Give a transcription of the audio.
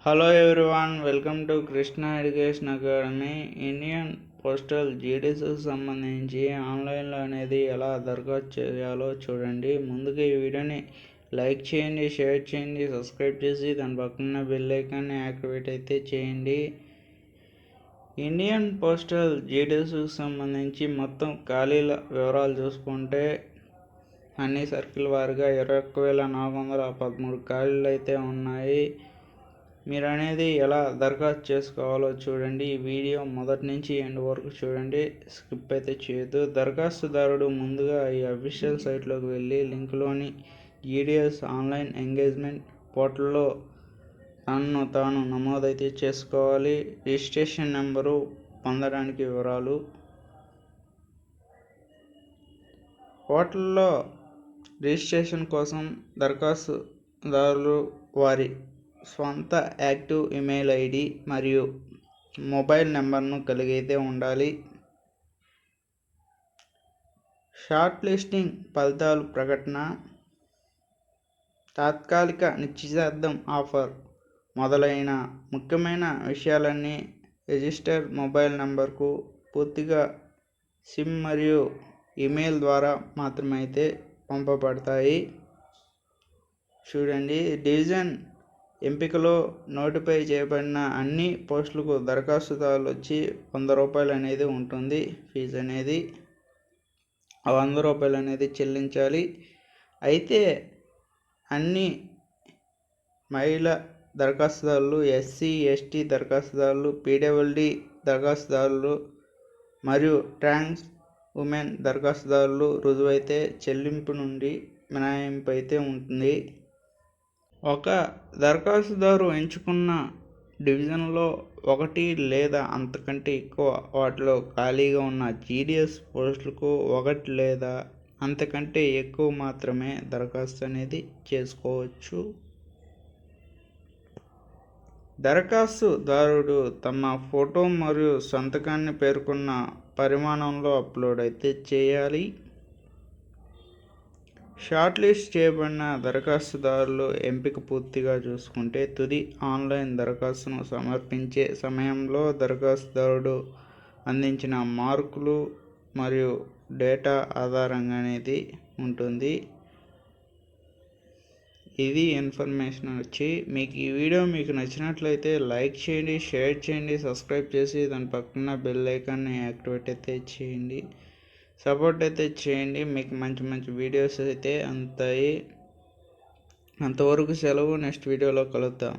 Hello everyone, welcome to Krishna Education Academy. Indian postal జీడీఎస్కి సంబంధించి ఆన్లైన్లో అనేది ఎలా దరఖాస్తు చేయాలో చూడండి. ముందుగా ఈ వీడియోని లైక్ చేయండి, షేర్ చేయండి, సబ్స్క్రైబ్ చేసి దాని పక్కన బెల్ ఐకాన్ని యాక్టివేట్ అయితే చేయండి. ఇండియన్ పోస్టల్ జీడీఎస్కి సంబంధించి మొత్తం ఖాళీల వివరాలు చూసుకుంటే అన్ని సర్కిల్ వారిగా 21,413 ఖాళీలు అయితే ఉన్నాయి. మీరు అనేది ఎలా దరఖాస్తు చేసుకోవాలో చూడండి. ఈ వీడియో మొదటి నుంచి ఎండ్ వరకు చూడండి, స్కిప్ అయితే చేయొద్దు. దరఖాస్తుదారుడు ముందుగా ఈ అఫీషియల్ సైట్లోకి వెళ్ళి లింక్లోని జీడీఎస్ ఆన్లైన్ ఎంగేజ్మెంట్ పోర్టల్లో తనను తాను నమోదైతే చేసుకోవాలి. రిజిస్ట్రేషన్ నెంబరు పొందడానికి వివరాలు పోర్టల్లో రిజిస్ట్రేషన్ కోసం దరఖాస్తుదారులు వారి స్వంత యాక్టివ్ ఈమెయిల్ ఐడి మరియు మొబైల్ నెంబర్ను కలిగి అయితే ఉండాలి. షార్ట్ లిస్టింగ్ ఫలితాలు ప్రకటన, తాత్కాలిక నిశ్చితార్థం ఆఫర్ మొదలైన ముఖ్యమైన విషయాలన్నీ రిజిస్టర్ మొబైల్ నెంబర్కు పూర్తిగా సిమ్ మరియు ఈమెయిల్ ద్వారా మాత్రమే అయితే పంపబడతాయి. చూడండి, డివిజన్ ఎంపికలో నోటిఫై చేయబడిన అన్ని పోస్టులకు దరఖాస్తుదారులు వచ్చి 100 రూపాయలు అనేది ఉంటుంది. ఫీజు అనేది 100 రూపాయలు అనేది చెల్లించాలి. అయితే అన్ని మహిళా దరఖాస్తుదారులు, ఎస్సీ ఎస్టీ దరఖాస్తుదారులు, పీడబ్ల్యూడీ దరఖాస్తుదారులు మరియు ట్రాన్స్ ఉమెన్ దరఖాస్తుదారులు రుజువైతే చెల్లింపు నుండి మినహాయింపు అయితే ఉంటుంది. ఒక దరఖాస్తుదారు ఎంచుకున్న డివిజన్లో ఒకటి లేదా అంతకంటే ఎక్కువ వాటిలో ఖాళీగా ఉన్న జీడీఎస్ పోస్టులకు ఒకటి లేదా అంతకంటే ఎక్కువ మాత్రమే దరఖాస్తు అనేది చేసుకోవచ్చు. దరఖాస్తుదారుడు తమ ఫోటో మరియు సంతకాన్ని పేర్కొన్న పరిమాణంలో అప్లోడ్ అయితే చేయాలి. షార్ట్ లిస్ట్ చేయబడిన దరఖాస్తుదారులు ఎంపిక పూర్తిగా చూసుకుంటే తుది ఆన్లైన్ దరఖాస్తును సమర్పించే సమయంలో దరఖాస్తుదారుడు అందించిన మార్కులు మరియు డేటా ఆధారంగా అనేది ఉంటుంది. ఇది ఇన్ఫర్మేషన్ వచ్చి మీకు ఈ వీడియో మీకు నచ్చినట్లయితే లైక్ చేయండి, షేర్ చేయండి, సబ్స్క్రైబ్ చేసి దాని పక్కన బెల్ ఐకాన్ని యాక్టివేట్ అయితే చేయండి. సపోర్ట్ అయితే చేయండి. మీకు మంచి మంచి వీడియోస్ అయితే అందుతాయి. అంతవరకు సెలవు. నెక్స్ట్ వీడియోలో కలుద్దాం.